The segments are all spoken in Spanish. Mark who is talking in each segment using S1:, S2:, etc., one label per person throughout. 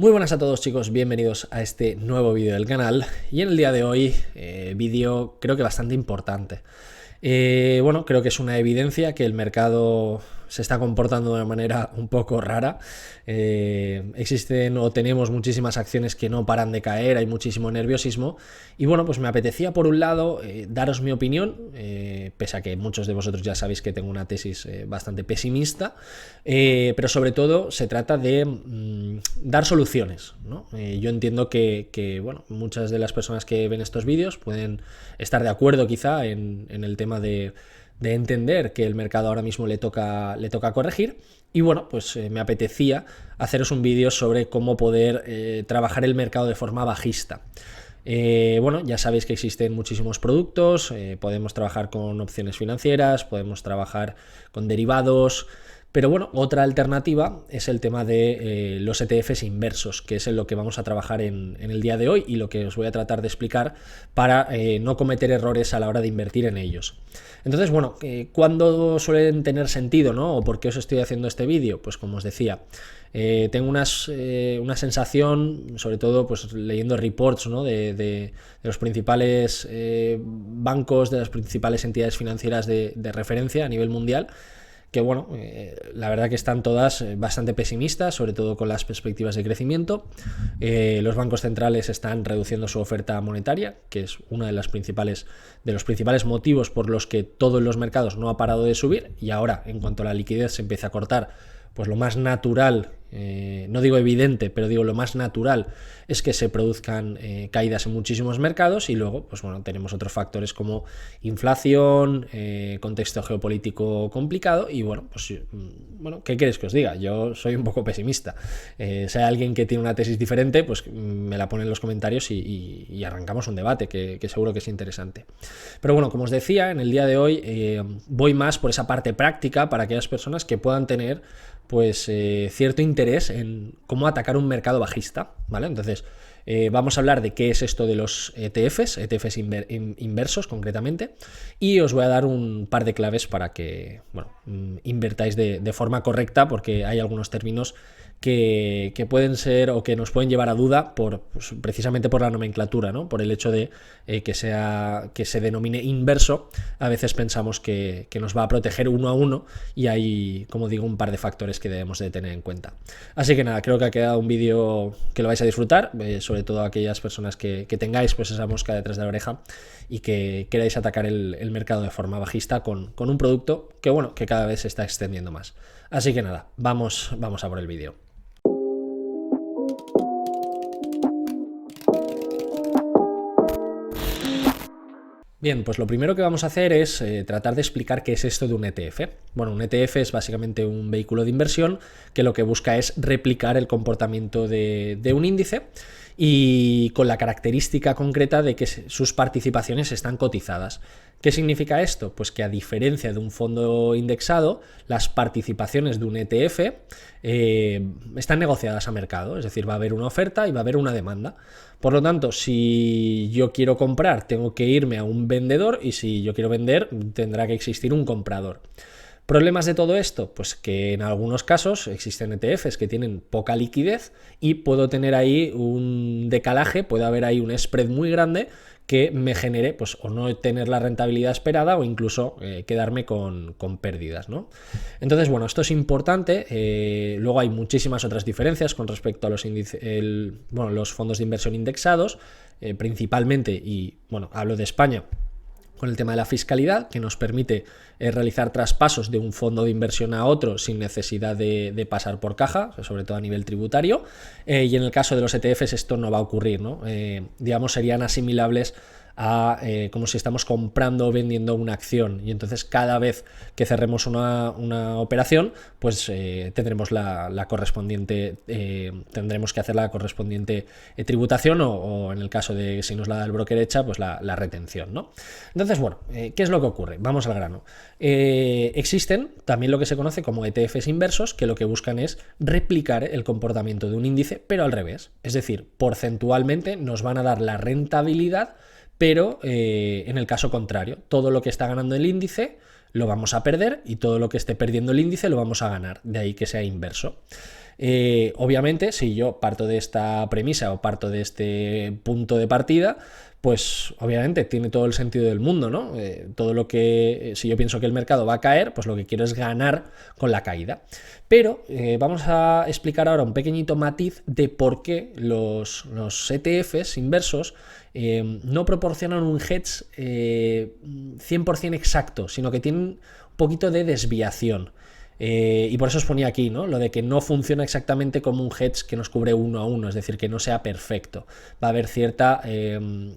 S1: Muy buenas a todos, chicos, bienvenidos a este nuevo vídeo del canal. Y en el día de hoy, vídeo creo que bastante importante. Bueno, creo que es una evidencia que el mercado se está comportando de una manera un poco rara. Existen o tenemos muchísimas acciones que no paran de caer, hay muchísimo nerviosismo. Y bueno, pues me apetecía por un lado daros mi opinión, pese a que muchos de vosotros ya sabéis que tengo una tesis bastante pesimista, pero sobre todo se trata de dar soluciones, ¿no? Yo entiendo que bueno, muchas de las personas que ven estos vídeos pueden estar de acuerdo quizá en el tema de entender que el mercado ahora mismo le toca corregir. Y bueno, pues me apetecía haceros un vídeo sobre cómo poder trabajar el mercado de forma bajista. Bueno, ya sabéis que existen muchísimos productos, podemos trabajar con opciones financieras, podemos trabajar con derivados, pero bueno, otra alternativa es el tema de los ETFs inversos, que es en lo que vamos a trabajar en el día de hoy y lo que os voy a tratar de explicar para no cometer errores a la hora de invertir en ellos. Entonces, bueno, ¿cuándo suelen tener sentido, no? ¿O por qué os estoy haciendo este vídeo? Pues como os decía, tengo una sensación, sobre todo pues leyendo reports, ¿no? de los principales bancos, de las principales entidades financieras de referencia a nivel mundial, que bueno, la verdad que están todas bastante pesimistas, sobre todo con las perspectivas de crecimiento. Los bancos centrales están reduciendo su oferta monetaria, que es uno de los principales motivos por los que todos los mercados no ha parado de subir, y ahora, en cuanto a la liquidez se empieza a cortar, pues lo más natural, no digo evidente, pero digo lo más natural es que se produzcan caídas en muchísimos mercados. Y luego, pues bueno, tenemos otros factores como inflación, contexto geopolítico complicado y bueno, pues bueno, ¿qué queréis que os diga? Yo soy un poco pesimista. Si hay alguien que tiene una tesis diferente, pues me la pone en los comentarios y arrancamos un debate que seguro que es interesante. Pero bueno, como os decía, en el día de hoy voy más por esa parte práctica para aquellas personas que puedan tener pues cierto interés en cómo atacar un mercado bajista, ¿vale? Entonces, vamos a hablar de qué es esto de los ETFs inversos concretamente, y os voy a dar un par de claves para que, bueno, invertáis de forma correcta, porque hay algunos términos que pueden ser o que nos pueden llevar a duda pues, precisamente por la nomenclatura, ¿no? Por el hecho de que se denomine inverso. A veces pensamos que nos va a proteger uno a uno, y hay, como digo, un par de factores que debemos de tener en cuenta. Así que nada, creo que ha quedado un vídeo que lo vais a disfrutar, sobre todo aquellas personas que tengáis pues esa mosca detrás de la oreja y que queráis atacar el mercado de forma bajista con un producto que, bueno, que cada vez se está extendiendo más. Así que nada, vamos a por el vídeo. Bien, pues lo primero que vamos a hacer es tratar de explicar qué es esto de un ETF. Bueno, un ETF es básicamente un vehículo de inversión que lo que busca es replicar el comportamiento de un índice, y con la característica concreta de que sus participaciones están cotizadas. ¿Qué significa esto? Pues que, a diferencia de un fondo indexado, las participaciones de un ETF están negociadas a mercado, es decir, va a haber una oferta y va a haber una demanda. Por lo tanto, si yo quiero comprar, tengo que irme a un vendedor, y si yo quiero vender, tendrá que existir un comprador. ¿Problemas de todo esto? Pues que en algunos casos existen ETFs que tienen poca liquidez y puedo tener ahí un decalaje, puede haber ahí un spread muy grande que me genere pues o no tener la rentabilidad esperada o incluso quedarme con pérdidas, ¿no? Entonces, bueno, esto es importante. Luego hay muchísimas otras diferencias con respecto a los fondos de inversión indexados, principalmente, y bueno, hablo de España, con el tema de la fiscalidad, que nos permite realizar traspasos de un fondo de inversión a otro sin necesidad de pasar por caja, sobre todo a nivel tributario. Y en el caso de los ETFs esto no va a ocurrir, ¿no? Digamos, serían asimilables a como si estamos comprando o vendiendo una acción, y entonces cada vez que cerremos una operación pues tendremos la correspondiente tendremos que hacer la correspondiente tributación o en el caso de si nos la da el broker hecha, pues la retención, ¿no? Entonces, bueno, ¿qué es lo que ocurre? Vamos al grano. Existen también lo que se conoce como ETFs inversos, que lo que buscan es replicar el comportamiento de un índice, pero al revés, es decir, porcentualmente nos van a dar la rentabilidad, pero en el caso contrario, todo lo que está ganando el índice lo vamos a perder y todo lo que esté perdiendo el índice lo vamos a ganar, de ahí que sea inverso. Obviamente, si yo parto de esta premisa o parto de este punto de partida, pues obviamente tiene todo el sentido del mundo, ¿no? Todo lo que, si yo pienso que el mercado va a caer, pues lo que quiero es ganar con la caída. Pero vamos a explicar ahora un pequeñito matiz de por qué los ETFs inversos no proporcionan un hedge 100% exacto, sino que tienen un poquito de desviación. Y por eso os ponía aquí, ¿no? Lo de que no funciona exactamente como un hedge que nos cubre 1 a 1, es decir, que no sea perfecto. Va a haber cierta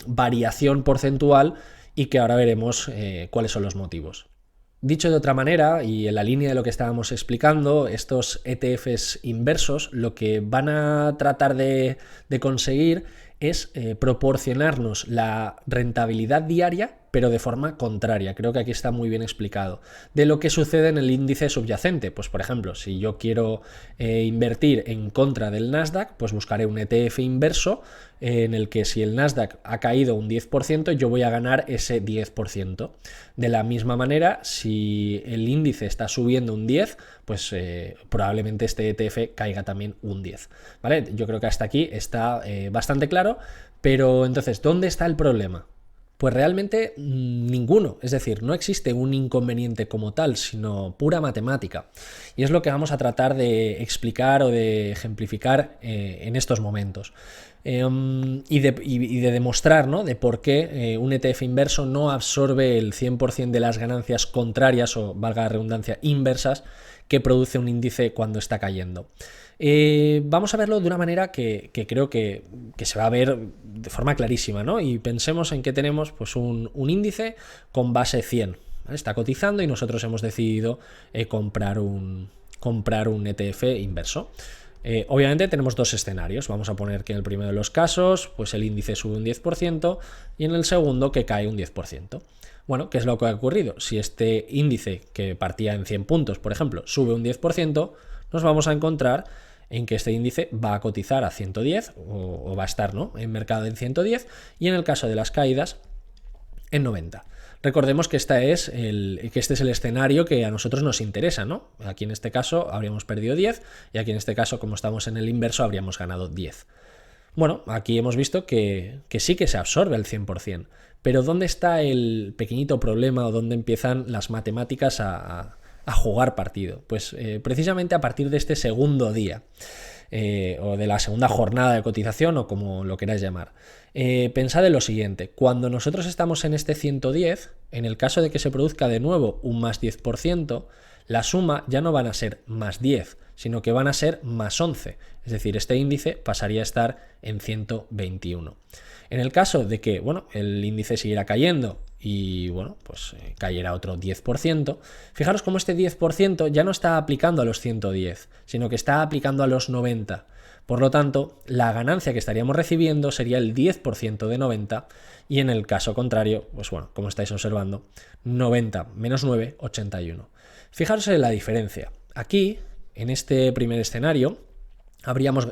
S1: variación porcentual y que ahora veremos cuáles son los motivos. Dicho de otra manera, y en la línea de lo que estábamos explicando, estos ETFs inversos lo que van a tratar de conseguir es proporcionarnos la rentabilidad diaria, pero de forma contraria. Creo que aquí está muy bien explicado. De lo que sucede en el índice subyacente. Pues por ejemplo, si yo quiero invertir en contra del Nasdaq, pues buscaré un ETF inverso en el que si el Nasdaq ha caído un 10%, yo voy a ganar ese 10%. De la misma manera, si el índice está subiendo un 10, pues probablemente este ETF caiga también un 10. ¿Vale? Yo creo que hasta aquí está bastante claro, pero entonces, ¿dónde está el problema? Pues realmente ninguno, es decir, no existe un inconveniente como tal, sino pura matemática. Y es lo que vamos a tratar de explicar o de ejemplificar en estos momentos. Y de demostrar, ¿no?, de por qué un ETF inverso no absorbe el 100% de las ganancias contrarias o, valga la redundancia, inversas que produce un índice cuando está cayendo. Vamos a verlo de una manera que creo que se va a ver de forma clarísima, ¿no? Y pensemos en que tenemos pues un índice con base 100, ¿vale? Está cotizando y nosotros hemos decidido comprar un ETF inverso. Obviamente tenemos dos escenarios. Vamos a poner que en el primero de los casos pues el índice sube un 10% y en el segundo que cae un 10%. Bueno, ¿qué es lo que ha ocurrido? Si este índice que partía en 100 puntos, por ejemplo, sube un 10%, nos vamos a encontrar en que este índice va a cotizar a 110 o va a estar, ¿no?, en mercado en 110 y en el caso de las caídas en 90. Recordemos que este es el escenario que a nosotros nos interesa, ¿no? Aquí en este caso habríamos perdido 10 y aquí en este caso, como estamos en el inverso, habríamos ganado 10. Bueno, aquí hemos visto que sí que se absorbe el 100%, pero ¿dónde está el pequeñito problema o dónde empiezan las matemáticas a jugar partido? Pues precisamente a partir de este segundo día o de la segunda jornada de cotización o como lo queráis llamar. Pensad en lo siguiente: cuando nosotros estamos en este 110, en el caso de que se produzca de nuevo un más 10%, la suma ya no van a ser más 10, sino que van a ser más 11. Es decir, este índice pasaría a estar en 121. En el caso de que, bueno, el índice siguiera cayendo y, bueno, pues cayera otro 10%, fijaros cómo este 10% ya no está aplicando a los 110, sino que está aplicando a los 90. Por lo tanto, la ganancia que estaríamos recibiendo sería el 10% de 90 y en el caso contrario, pues bueno, como estáis observando, 90 menos 9, 81. Fijaros en la diferencia. Aquí, en este primer escenario,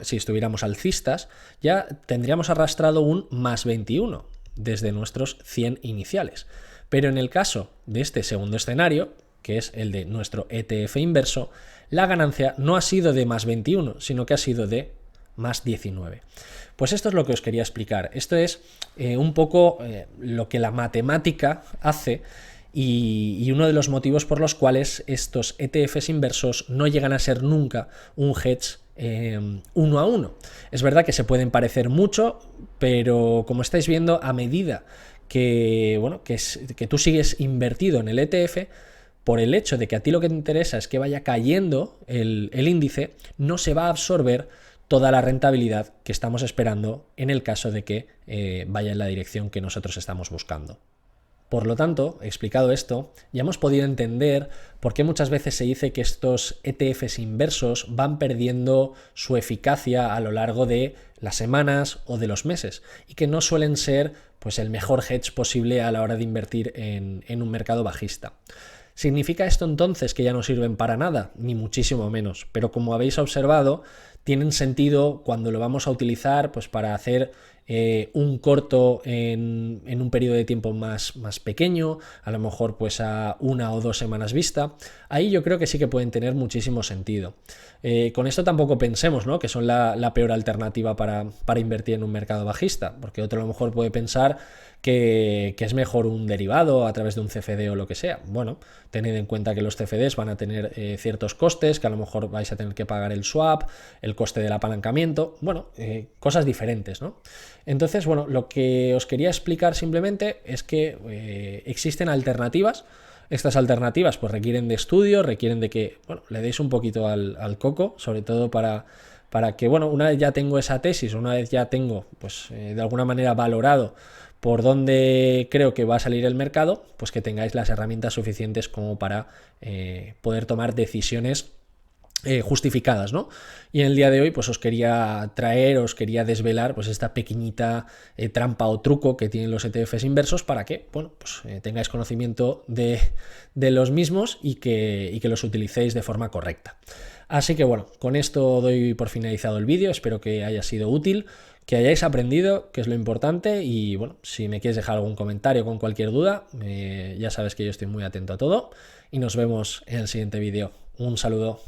S1: si estuviéramos alcistas, ya tendríamos arrastrado un más 21 desde nuestros 100 iniciales. Pero en el caso de este segundo escenario, que es el de nuestro ETF inverso, la ganancia no ha sido de más 21, sino que ha sido de más 19. Pues esto es lo que os quería explicar. Esto es un poco lo que la matemática hace y uno de los motivos por los cuales estos ETFs inversos no llegan a ser nunca un hedge 1 a 1. Es verdad que se pueden parecer mucho, pero como estáis viendo, a medida que tú sigues invertido en el ETF, por el hecho de que a ti lo que te interesa es que vaya cayendo el índice, no se va a absorber toda la rentabilidad que estamos esperando en el caso de que vaya en la dirección que nosotros estamos buscando. Por lo tanto, explicado esto, ya hemos podido entender por qué muchas veces se dice que estos ETFs inversos van perdiendo su eficacia a lo largo de las semanas o de los meses y que no suelen ser pues el mejor hedge posible a la hora de invertir en un mercado bajista. ¿Significa esto entonces que ya no sirven para nada? Ni muchísimo menos, pero como habéis observado, tienen sentido cuando lo vamos a utilizar pues para hacer un corto en un periodo de tiempo más pequeño, a lo mejor pues a 1 o 2 semanas vista. Ahí yo creo que sí que pueden tener muchísimo sentido. Con esto tampoco pensemos, ¿no?, que son la peor alternativa para invertir en un mercado bajista, porque otro a lo mejor puede pensar que es mejor un derivado a través de un CFD o lo que sea. Bueno, tened en cuenta que los CFDs van a tener ciertos costes, que a lo mejor vais a tener que pagar el swap, el coste del apalancamiento, bueno, cosas diferentes, ¿no? Entonces, bueno, lo que os quería explicar simplemente es que existen alternativas. Estas alternativas pues requieren de estudio, requieren de que, bueno, le deis un poquito al coco, sobre todo para que, bueno, una vez ya tengo esa tesis, una vez ya tengo, pues de alguna manera valorado por dónde creo que va a salir el mercado, pues que tengáis las herramientas suficientes como para poder tomar decisiones justificadas, ¿no? Y en el día de hoy pues os quería desvelar pues esta pequeñita trampa o truco que tienen los ETFs inversos para que, bueno, pues tengáis conocimiento de los mismos y que los utilicéis de forma correcta. Así que bueno, con esto doy por finalizado el vídeo, espero que haya sido útil, que hayáis aprendido, que es lo importante, y bueno, si me quieres dejar algún comentario con cualquier duda, ya sabes que yo estoy muy atento a todo, y nos vemos en el siguiente vídeo. Un saludo.